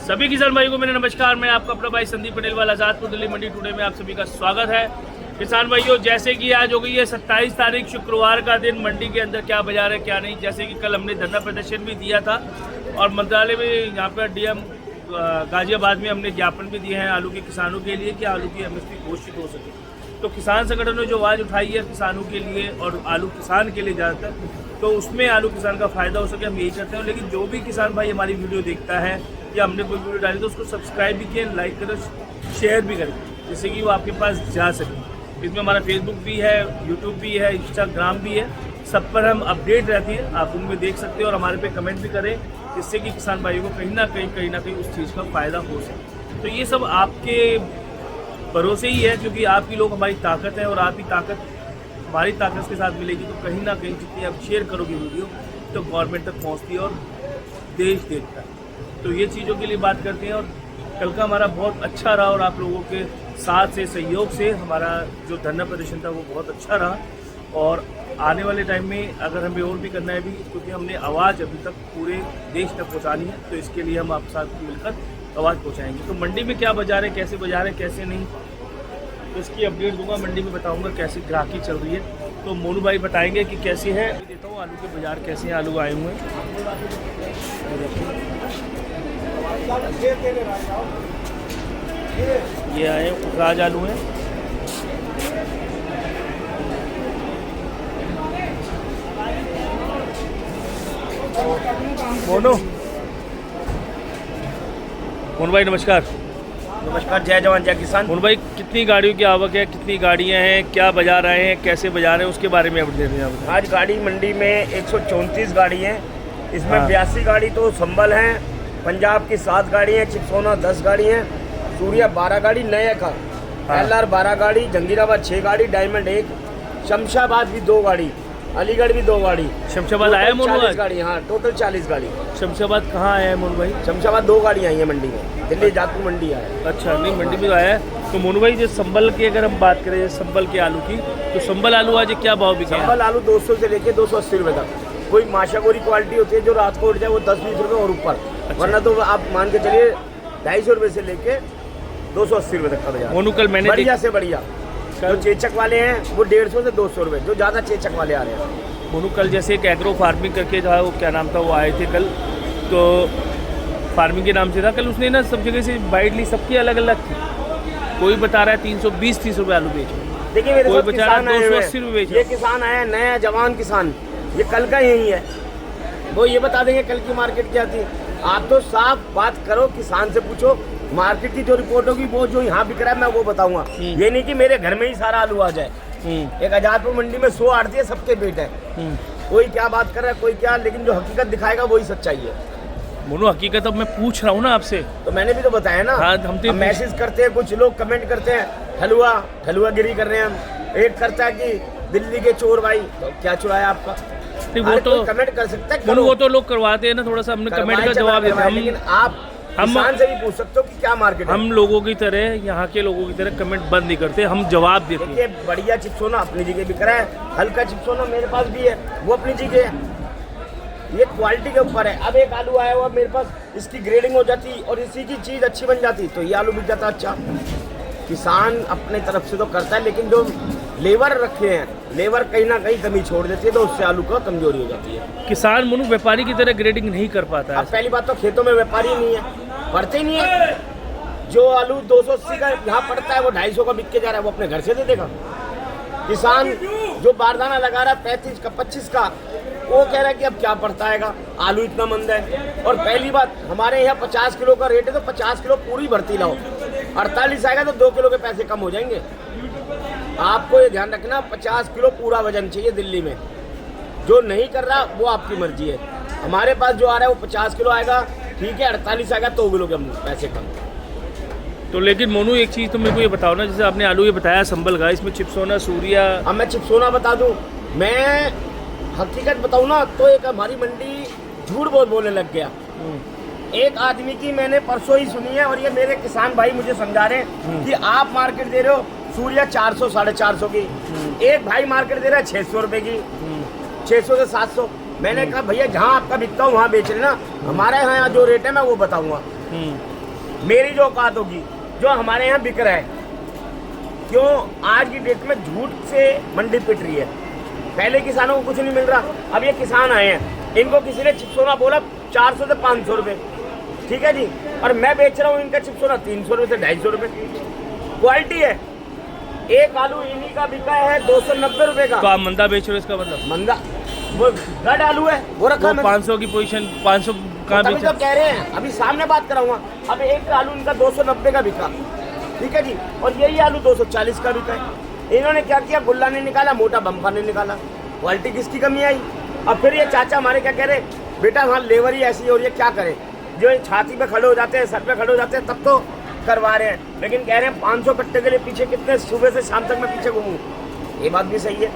सभी किसान भाइयों को मेरा नमस्कार। मैं आपका अपना भाई संदीप पटेल वाला आजादपुर दिल्ली मंडी टुडे में आप सभी का स्वागत है। किसान भाइयों, जैसे कि आज हो गई है 27 तारीख शुक्रवार का दिन, मंडी के अंदर क्या बाजार है क्या नहीं। जैसे कि कल हमने धरना प्रदर्शन भी दिया था और मंत्रालय में यहाँ पर डीएम गाजियाबाद में हमने ज्ञापन भी दिए हैं आलू के किसानों के लिए कि आलू की एमएसपी घोषित हो सके। तो किसान संगठनों ने जो आवाज़ उठाई है किसानों के लिए और आलू किसान के लिए ज़्यादातर, तो उसमें आलू किसान का फ़ायदा हो सके हम यही करते हैं। लेकिन जो भी किसान भाई हमारी वीडियो देखता है या हमने कोई वीडियो डाली तो उसको सब्सक्राइब भी किए, लाइक करें, शेयर भी करें, जिससे कि वो आपके पास जा सके। इसमें हमारा फेसबुक भी है, यूट्यूब भी है, इंस्टाग्राम भी है, सब पर हम अपडेट रहती है, आप उनमें देख सकते हैं और हमारे पे कमेंट भी करें, जिससे कि किसान भाइयों को कहीं ना कहीं उस चीज़ का फ़ायदा हो सके। तो ये सब आपके भरोसे ही है, क्योंकि आपकी लोग हमारी ताकत है और आपकी ताकत हमारी ताकत के साथ मिलेगी। तो कहीं ना कहीं जितनी आप शेयर करोगे वीडियो तो गवर्नमेंट तक पहुंचती है और देश देखता है। तो ये चीज़ों के लिए बात करते हैं। और कल का हमारा बहुत अच्छा रहा और आप लोगों के साथ से सहयोग से हमारा जो धरना प्रदर्शन था वो बहुत अच्छा रहा। और आने वाले टाइम में अगर हमें और भी करना है भी, क्योंकि हमने आवाज़ अभी तक पूरे देश तक पहुँचानी है, तो इसके लिए हम आप साथ मिलकर आवाज़ पहुँचाएंगे। तो मंडी में क्या बाजार है, कैसे बाजार है, कैसे नहीं, तो इसकी अपडेट दूंगा। मंडी में बताऊंगा कैसी ग्राहकी चल रही है। तो मोनू भाई बताएंगे कि कैसे है। देता हूँ आलू के बाजार कैसे हैं। आलू आए हुए हैं, ये आए राज आलू हैं। मोनू भाई नमस्कार। नमस्कार, जय जवान जय किसान। मोनू भाई, कितनी गाड़ियों की आवक है, कितनी गाड़ियां हैं, क्या बाजार आए हैं, कैसे बाजार है, उसके बारे में अपडेट दें आप। आज गाड़ी मंडी में 134 गाड़ी हैं। इसमें 82 गाड़ी तो संभल हैं, पंजाब की 7 गाड़ी हैं, चिपसोना 10 गाड़ी हैं, सूर्या 12 गाड़ी, नया का LR 12 गाड़ी, जंगीराबाद 6 गाड़ी, डायमंड 1, शमशाबाद भी 2 गाड़ी, अलीगढ़ भी 2 गाड़ी। शमशाबाद आया मोनू? 40 गाड़ी, हाँ टोटल 40 गाड़ी। शमशाबाद कहाँ आया है मोनू भाई? शमशाबाद 2 गाड़ी आई हैं मंडी में, दिल्ली जातपुर मंडी आया है। अच्छा, नहीं मंडी में तो आया है। तो मोनू भाई, जो संभल की अगर हम बात करें, संभल के आलू की, तो संभल आलू आज क्या भाव बिके? संभल आलू 200 से लेके 280 रुपये तक। कोई माशागोरी क्वालिटी होती है जो रात को उठ जाए वो 10-20 रुपये और ऊपर। अच्छा। वरना तो आप मान के चलिए 250 रुपये से लेके 280 रुपये तक का बाजार। मोनू कल मैंने बढ़िया से बढ़िया। जो चेचक वाले हैं वो 150 से 200 रुपये, जो ज़्यादा चेचक वाले आ रहे हैं। मोनू कल जैसे एक एग्रो फार्मिंग करके था, वो क्या नाम था, वो आए थे कल, तो फार्मिंग के नाम से था। कल उसने ना सब जगह से बाइट ली, सबकी अलग अलग थी। कोई बता रहा है 320-30 रुपये आलू बेच, देखिए मेरे कोई साथ बता रहा किसान है आए हुए 280 रुपये बेच। ये किसान आया नया जवान किसान, ये कल का यही है, वो ये बता देंगे कल की मार्केट क्या थी। आप तो साफ बात करो, किसान से पूछो, मार्केट की जो रिपोर्ट होगी वो जो यहाँ बिक रहा है मैं वो बताऊंगा। ये नहीं कि मेरे घर में ही सारा आलू आ जाए। एक आजादपुर मंडी में 100 आड़ती है, सबके पेट है, कोई क्या बात कर रहा है कोई क्या, लेकिन जो हकीकत दिखाएगा वही सच्चाई है। मोनू हकीकत अब मैं पूछ रहा हूँ ना आपसे, तो मैंने भी तो बताया ना। हाँ, हम मैसेज करते हैं, कुछ लोग कमेंट करते हैं, हलुआ गिरी कर रहे हैं हम। एक करता है कि दिल्ली के चोर भाई, तो क्या चुराया आपका? वो तो कमेंट कर सकते हैं, मोनू वो तो लोग करवाते हैं ना, थोड़ा सा हमने कमेंट का जवाब देते हैं। लेकिन आप किसान से भी पूछ सकते हो कि क्या मार्केट है। हम लोगों की तरह, यहाँ के लोगों की तरह कमेंट बंद नहीं करते, हम जवाब देते हैं। देखिए बढ़िया चिप्सोना अपनी जगह बिक रहा है, हल्का चिप्सोना मेरे पास भी है, वो अपनी जगह है, ये क्वालिटी के ऊपर है। अब एक आलू आया हुआ मेरे पास, इसकी ग्रेडिंग हो जाती और इसी की चीज़ अच्छी बन जाती तो ये आलू बिक जाता अच्छा। किसान अपने तरफ से तो करता है, लेकिन जो लेबर रखे हैं, लेबर कहीं ना कहीं कमी छोड़ देती है, तो उससे आलू का कमजोरी हो जाती है। किसान मोनू व्यापारी की तरह ग्रेडिंग नहीं कर पाता है। अब पहली बात तो खेतों में व्यापारी नहीं है, पड़ते ही नहीं है। जो आलू 280 का यहाँ पड़ता है वो 250 का बिक के जा रहा है, वो अपने घर से दे देगा। किसान जो बारदाना लगा रहा है 35 का 25 का, वो कह रहा है कि अब क्या पड़ता है, आलू इतना मंद है। और पहली बात, हमारे यहाँ 50 किलो का रेट है, तो 50 किलो पूरी भर्ती लाओ। 48 आएगा तो 2 किलो के पैसे कम हो जाएंगे। आपको ये ध्यान रखना, 50 किलो पूरा वजन चाहिए दिल्ली में। जो नहीं कर रहा वो आपकी मर्जी है। हमारे पास जो आ रहा है वो 50 किलो आएगा, ठीक है, 48 आएगा 2 किलो के पैसे कम। तो लेकिन मोनू एक चीज़ तो मेरे को ये बताओ ना, जैसे आपने आलू ये बताया संभल का, इसमें चिप्सोना, सूर्या। अब मैं चिप्सोना बता दूं, मैं हकीकत बताऊं ना, तो एक हमारी मंडी झूठ बहुत बोलने लग गया। एक आदमी की मैंने परसों ही सुनी है, और ये मेरे किसान भाई मुझे समझा रहे हैं कि आप मार्केट दे रहे हो सूर्या 400-450 की, एक भाई मार्केट दे रहा है 600 रुपए की, 600 से 700। मैंने कहा भैया जहाँ आपका बिकता हूँ वहाँ बेच लेना, हमारे यहाँ जो रेट है मैं वो बताऊंगा। मेरी जो औकात होगी, जो हमारे यहाँ बिक रहा है। क्यों आज की डेट में झूठ से मंडी पिट रही है। पहले किसानों को कुछ नहीं मिल रहा, अब ये किसान आए हैं, इनको किसी ने चिप्सोना बोला 400 से 500 रुपये, ठीक है जी, और मैं बेच रहा हूँ इनका चिप्सोना 300 रुपये से 250 रुपये। क्वालिटी है। एक आलू इन्हीं का बिका है 290 रुपये का। तो आप मंदा बेच रहे हो, इसका मतलब? मंदा वो गढ़ आलू है, वो रखा मैंने। 500 की पोजीशन 500 कहाँ तभी बेचा? तो कह रहे हैं, अभी सामने बात कराऊंगा। अब एक आलू इनका 290 का बिका, ठीक है जी, और यही आलू 240 का बिका है। इन्होंने क्या किया, गुल्ला नहीं निकाला, मोटा बम्फा नहीं निकाला। क्वालिटी किसकी कमी आई? अब फिर ये चाचा हमारे क्या कह रहे, बेटा वहाँ लेबर ही ऐसी है और ये क्या करे, जो छाती पे खड़े हो जाते हैं, सर पे खड़े हो जाते हैं, तब तो करवा रहे हैं। लेकिन कह रहे हैं 500 कट्टे के लिए पीछे कितने सुबह से शाम तक मैं पीछे घूमूं। ये बात भी सही है,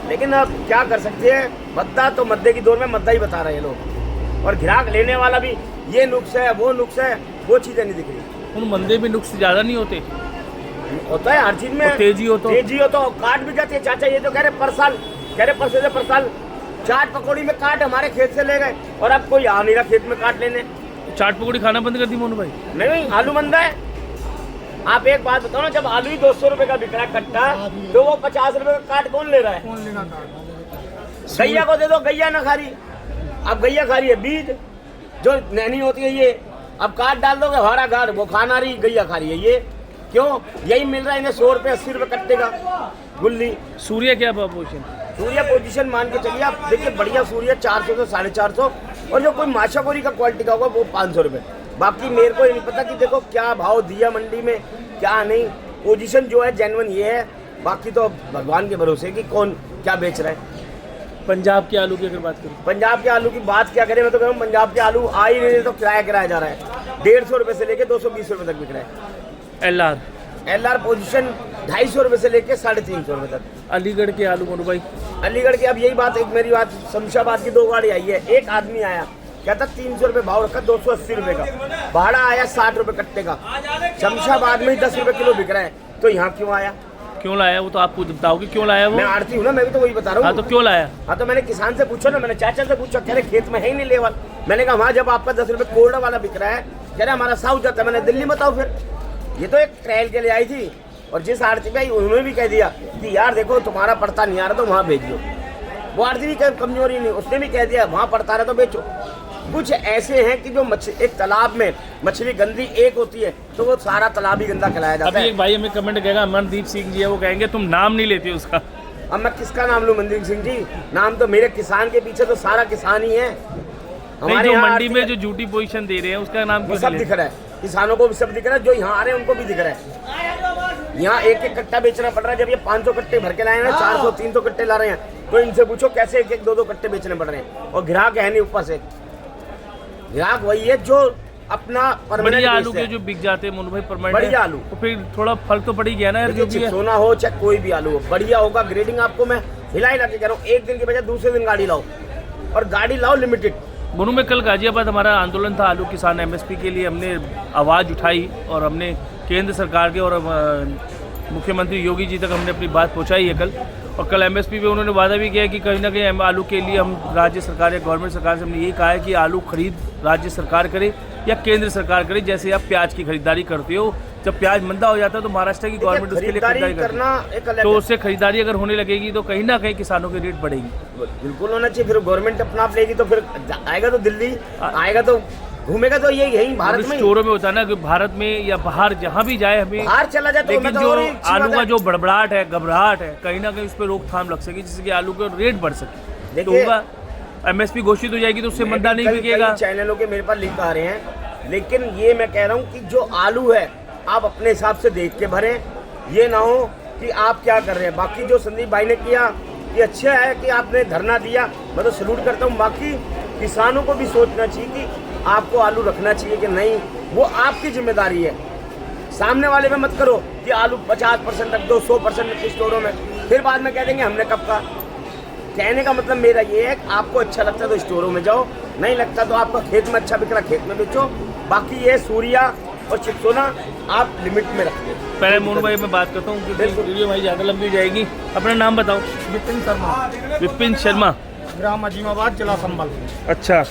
लेकिन अब क्या कर सकते हैं, मद्दा तो मद्दे की दौर में मद्दा ही बता रहे हैं लोग, और ग्राहक लेने वाला भी ये नुक्स है, वो नुक्स है, वो चीज़ें नहीं दिख रही। उन मंदे में नुक्स ज़्यादा नहीं होते? होता है हर चीज़ में। तेजी हो तो काट भी जाती है। चाचा ये तो कह रहे पर साल, कह रहे परसों से पर साल चाट पकौड़ी में काट हमारे खेत से ले गए, और अब कोई आ नहीं रहा खेत में काट लेने। चाट पकौड़ी खाना बंद कर दी मोनू भाई? नहीं, आलू मंदा है। आप एक बात बताओ ना, जब आलू ही 200 रुपए का बिक रहा है कट्टा, तो वो 50 रुपए का काट कौन ले रहा है? कौन लेना काट? गैया को दे दो, गैया ना खा रही। अब गैया खा रही है बीज, जो नैनी होती है ये, अब काट डाल दोगे हमारा घर, वो खाना रही, गैया खा रही है ये। क्यों? यही मिल रहा है इन्हें 100 रुपये 80 रुपये कट्टे का गुल्ली। सूर्य क्या पोजीशन? सूर्य पोजीशन मान के चलिए आप, देखिए बढ़िया सूर्य 400 से 450, और जो कोई माशाकोरी का क्वालिटी का होगा वो 500 रुपये। बाकी मेरे को ये नहीं पता कि देखो क्या भाव दिया मंडी में, क्या नहीं। पोजीशन जो है जेन्युइन ये है, बाकी तो भगवान के भरोसे कि कौन क्या बेच रहा है। पंजाब के आलू की अगर बात करें, पंजाब के आलू की बात क्या करें, मैं तो कह रहा हूँ पंजाब के आलू आ ही नहीं, तो किराया जा रहा है। 150 रुपये से लेके 220 रुपये तक बिक रहा है। LR पोजीशन 250 रुपये से लेके 350 रुपये तक। अलीगढ़ के आलू मोनू भाई? अलीगढ़ की अब यही बात, एक मेरी बात, शमशाबाद की 2 गाड़ी आई है। एक आदमी आया, कहता 300 रुपये भाव रखा, 280 रुपये का भाड़ा आया, 60 रुपये कट्टे का। शमशाबाद में ही 10 रुपये किलो बिक रहा है, तो यहाँ क्यों आया? क्यों लाया वो तो आप बताओगे क्यों लाया वो? मैं आड़ती हूँ ना, मैं भी तो वही बता रहा हूँ। हाँ तो क्यों लाया? हाँ तो मैंने किसान से पूछा ना, मैंने चाचा से पूछा, कह रहे खेत में है ही नहीं लेवल। मैंने कहा वहाँ जब आपका 10 रुपये कोरडा वाला बिक रहा है, कह रहे हमारा साउथ जाता है। मैंने दिल्ली बताओ फिर। ये तो एक ट्रायल के लिए आई थी, और जिस आड़ती पे आई उन्होंने भी कह दिया कि यार देखो तुम्हारा पड़ता नहीं आ रहा तो वहाँ बेच दो। वो आड़ती भी कमजोरी नहीं, उसने भी कह दिया वहाँ पड़ता रहा तो बेचो। कुछ ऐसे हैं कि जो एक तालाब में मछली गंदी एक होती है, तो वो सारा तालाब ही गंदा खिलाया जाता है। अभी एक भाई हमें कमेंट कहेगा, मनदीप सिंह जी है, वो कहेंगे तुम नाम नहीं लेते उसका। अब मैं किसका नाम लूँ? मनदीप सिंह जी नाम तो मेरे किसान के पीछे तो सारा किसान ही है। हमारे जो मंडी में जो झूठी पोजीशन दे रहे हैं उसका नाम वो सब दिख रहा है, किसानों को भी सब दिख रहा है, जो यहाँ आ रहे हैं उनको भी दिख रहा है। यहाँ एक एक कट्टा बेचना पड़ रहा है। जब ये 500 कट्टे भर के लाए हैं, 400 300 कट्टे ला रहे हैं, तो इनसे पूछो कैसे एक एक 2-2 कट्टे बेचने पड़ रहे हैं। और ग्राहक है नहीं ऊपर से, ग्राहक वही है जो अपना बढ़िया आलू के जो बिक जाते हैं मोनू भाई परमानेंट बढ़िया आलू, तो फिर थोड़ा फर्क तो पड़ ही गया ना यार। जो भी है सोना हो चाहे कोई भी आलू हो, बढ़िया होगा। ग्रेडिंग आपको मैं हिला के कह रहा हूँ, एक दिन के बजाय दूसरे दिन गाड़ी लाओ, और गाड़ी लाओ लिमिटेड। मोनू में कल गाजियाबाद हमारा आंदोलन था आलू किसान MSP के लिए, हमने आवाज़ उठाई और हमने केंद्र सरकार के और मुख्यमंत्री योगी जी तक हमने अपनी बात पहुंचाई है कल। और कल MSP पे उन्होंने वादा भी किया है कि कहीं ना कहीं आलू के लिए हम राज्य सरकार या गवर्नमेंट सरकार से हमने ये कहा है कि आलू खरीद राज्य सरकार करे या केंद्र सरकार करे। जैसे आप प्याज की खरीदारी करते हो, जब प्याज मंदा हो जाता है तो महाराष्ट्र की गवर्नमेंट उसके लिए खरीदारी करना एक अलग, तो उससे खरीदारी अगर होने लगेगी तो कहीं ना कहीं किसानों की रेट बढ़ेगी। बिल्कुल होना चाहिए। फिर गवर्नमेंट अपना आप लेगी तो फिर आएगा तो दिल्ली आएगा, तो घूमेगा तो यही भारत में। स्टोरों में होता है ना कि भारत में या बाहर जहाँ भी जाए हमें बाहर चला जाए, लेकिन जो आलू का जो बड़बड़ाहट है, घबराहट है, कहीं ना कहीं उस पर रोकथाम लग सके जिससे कि आलू का रेट बढ़ सके। तो होगा MSP घोषित हो जाएगी तो उससे मंदा नहीं बिकेगा। चैनलों के मेरे पास लिख आ रहे हैं, लेकिन ये मैं कह रहा हूँ कि जो आलू है आप अपने हिसाब से देख के भरें। ये ना हो कि आप क्या कर रहे हैं। बाकी जो संदीप भाई ने किया ये अच्छा है कि आपने धरना दिया, मैं तो सैल्यूट करता हूँ। बाकी किसानों को भी सोचना चाहिए कि आपको आलू रखना चाहिए कि नहीं, वो आपकी जिम्मेदारी है। सामने वाले पे मत करो कि आलू 50% रख दो, 100% रख स्टोरों में, फिर बाद में कह देंगे हमने कब का। कहने का मतलब मेरा ये है कि आपको अच्छा लगता है तो स्टोरों में जाओ, नहीं लगता तो आपका खेत में अच्छा बिक रहा खेत में बेचो। बाकी ये सूर्या और चिप्सोना आप लिमिट में रखते हैं। पहले मोनू भाई मैं बात करता हूँ क्योंकि वीडियो भाई ज़्यादा लंबी हो जाएगी। अपना नाम बताओ। विपिन शर्मा। विपिन शर्मा, ग्राम अजीमाबाद, जिला संबल। अच्छा।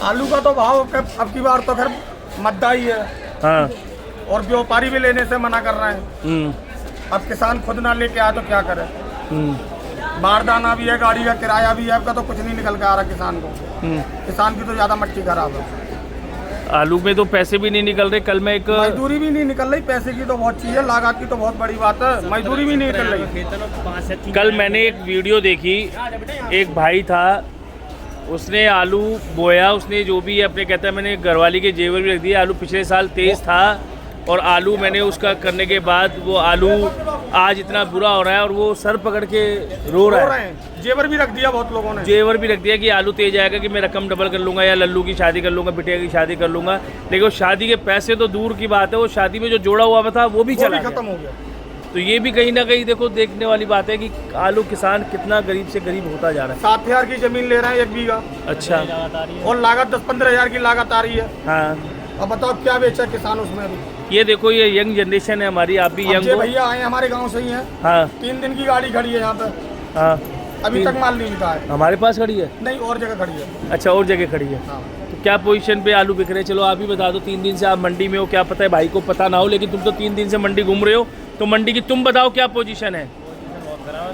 आलू का तो भाव अब की बार तो खैर मद्दा ही है, हाँ। और व्यापारी भी लेने से मना कर रहे हैं। अब किसान खुद ना लेके आए तो क्या करे। बारदाना भी है, गाड़ी का किराया भी है, आपका तो कुछ नहीं निकल के आ रहा किसान को। किसान की तो ज्यादा मट्टी खराब है। आलू में तो पैसे भी नहीं निकल रहे। कल मैं एक मजदूरी भी नहीं निकल रही, पैसे की तो बहुत चीज है, लागत की तो बहुत बड़ी बात है, मजदूरी भी नहीं निकल रही। कल मैंने एक वीडियो देखी, एक भाई था, उसने आलू बोया, उसने जो भी अपने कहता है मैंने घरवाली के जेवर भी रख दिए। आलू पिछले साल तेज था और आलू मैंने उसका करने के बाद वो आलू आज इतना बुरा हो रहा है और वो सर पकड़ के रो रहा है। जेवर भी रख दिया बहुत लोगों ने, जेवर भी रख दिया कि आलू तेज आएगा कि मैं रकम डबल कर लूँगा या लल्लू की शादी कर लूँगा, बिटिया की शादी कर लूँगा। लेकिन वो शादी के पैसे तो दूर की बात है, वो शादी में जो जोड़ा हुआ था वो भी चला खत्म हो गया। तो ये भी कहीं ना कहीं देखो देखने वाली बात है कि आलू किसान कितना गरीब से गरीब होता जा रहा है। 7,000 की जमीन ले रहे हैं 1 बीघा। अच्छा। और लागत 10-15 हज़ार की लागत आ रही है। हाँ। अब बताओ क्या बेचा किसान उसमें अभी। ये देखो ये यंग जनरेशन है हमारी, आप भी यंग हो। भैया आए हमारे गांव से ही हैं। हाँ। 3 दिन की गाड़ी खड़ी है यहाँ पे। हाँ। अभी तक माल नहीं बिका है। हमारे पास खड़ी है? नहीं, और जगह खड़ी है। अच्छा, और जगह खड़ी है। हाँ। तो क्या पोजीशन पे आलू बिक रहे हैं? चलो आप ही बता दो। 3 दिन से आप मंडी में हो, क्या पता है भाई को पता ना हो, लेकिन तुम तो 3 दिन से मंडी घूम रहे हो, तो मंडी की तुम बताओ क्या पोजीशन है।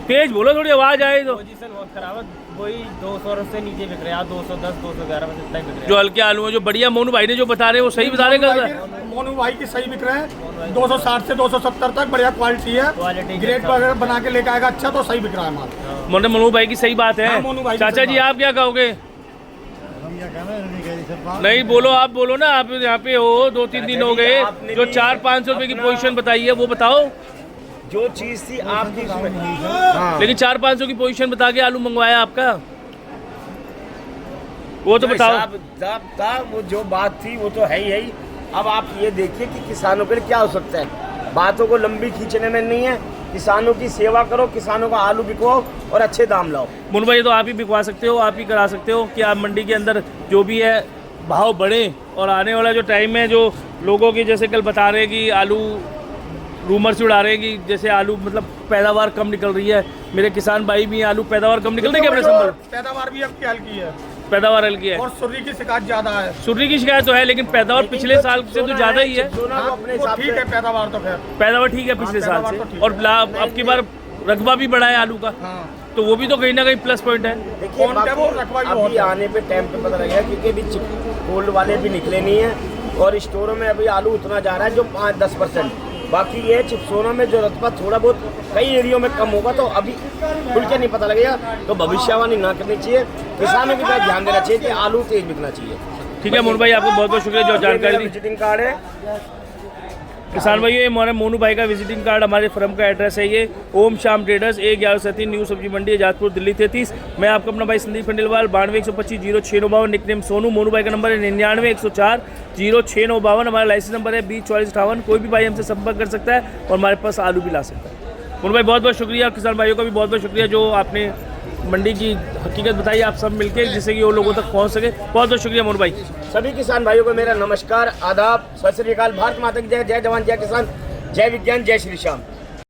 तेज बोलो, थोड़ी आवाज आए तो। पोजीशन बहुत खराब है, वही 200 से नीचे बिक रहे हैं, 210 211 बस इतना ही बिक रहे जो हल्के आलू है, जो बढ़िया मोनू भाई ने जो बता रहे हैं वो सही बता रहे हैं। मोनू भाई की सही बिक रहे हैं, 260 से 270 तक बढ़िया क्वालिटी है। क्वालिटी ग्रेड वगैरह बना के लेकर आएगा अच्छा तो सही बिक रहा है माल। मोनू भाई की सही बात है। हाँ, मोनू भाई की चाचा सही जी बात। आप क्या कहोगे? नहीं बोलो, आप बोलो ना, आप यहाँ पे हो 2-3 दिन हो गए, जो 400-500 रुपए की पोजीशन बताई है वो बताओ। जो चीज थी आपकी उसमें, लेकिन 400-500 की पोजीशन बता के आलू मंगवाया आपका, वो तो बताओ। साहब था वो जो बात थी वो तो है ही है ही। अब आप ये देखिए कि किसानों के लिए क्या हो सकता है। बातों को लंबी खींचने में नहीं है, किसानों की सेवा करो, किसानों का आलू बिकवाओ और अच्छे दाम लाओ। मुन भाई तो आप ही बिकवा सकते हो, आप ही करा सकते हो कि आप मंडी के अंदर जो भी है भाव बढ़े, और आने वाला जो टाइम है जो लोगों की जैसे कल बता रहे हैं कि आलू रूमर से उड़ा रहे हैं कि जैसे आलू मतलब पैदावार कम निकल रही है। मेरे किसान भाई भी आलू पैदावार कम निकल रही है, अपने संभल पैदावार भी अब हल्की है, पैदावार हल्की है और सुर्री की शिकायत ज्यादा है। सुर्री की शिकायत तो है, लेकिन पैदावार पिछले साल से तो ज्यादा ही है। वो ठीक है, पैदावार तो खैर पैदावार ठीक है पिछले साल पैदावार से, तो ठीक और अब की बार रकबा भी बढ़ा है आलू का, हाँ। तो वो भी तो कहीं ना कहीं प्लस पॉइंट है। देखिए कौन क्या वो रखवा भी बहुत अभी है। आने पे टाइम पे पता लगेगा, क्योंकि अभी कोल्ड वाले भी निकले नहीं है और स्टोरों में अभी आलू उतना जा रहा है जो 5-10%। बाकी ये चिप्सोनों में जो रतबा थोड़ा बहुत कई एरियो में कम होगा, तो अभी खुल के नहीं पता लगेगा। तो भविष्यवाणी ना करनी चाहिए, किसानों की तरफ ध्यान देना चाहिए कि आलू तेज बिकना चाहिए। ठीक है मोनू भाई, आपको बहुत बहुत शुक्रिया जो जानकारी दी। विजिटिंग कार्ड है किसान भाई, ये हमारे मोनू भाई का विजिटिंग कार्ड, हमारे फर्म का एड्रेस है ये ओम शाम ट्रेडर्स, 1137 न्यू सब्जी मंडी, आजादपुर, दिल्ली 33। मैं आपका अपना भाई संदीप खंडेलवाल, 92-125-0659, निकनेम सोनू। मोनू भाई का नंबर है 99-104-0659। हमारा लाइसेंस नंबर है 20-44-58। कोई भी भाई हमसे संपर्क कर सकता है और हमारे पास आलू भी ला सकता है। मोनू भाई बहुत बहुत शुक्रिया, और किसान भाइयों का भी बहुत बहुत शुक्रिया जो आपने मंडी की हकीकत बताई, आप सब मिलके, जिससे कि वो लोगों तक पहुंच सके। बहुत बहुत शुक्रिया मोनू भाई। सभी किसान भाइयों को मेरा नमस्कार, आदाब, सत श्री अकाल, भारत माता की जय, जय जवान, जय किसान, जय विज्ञान, जय श्री श्याम।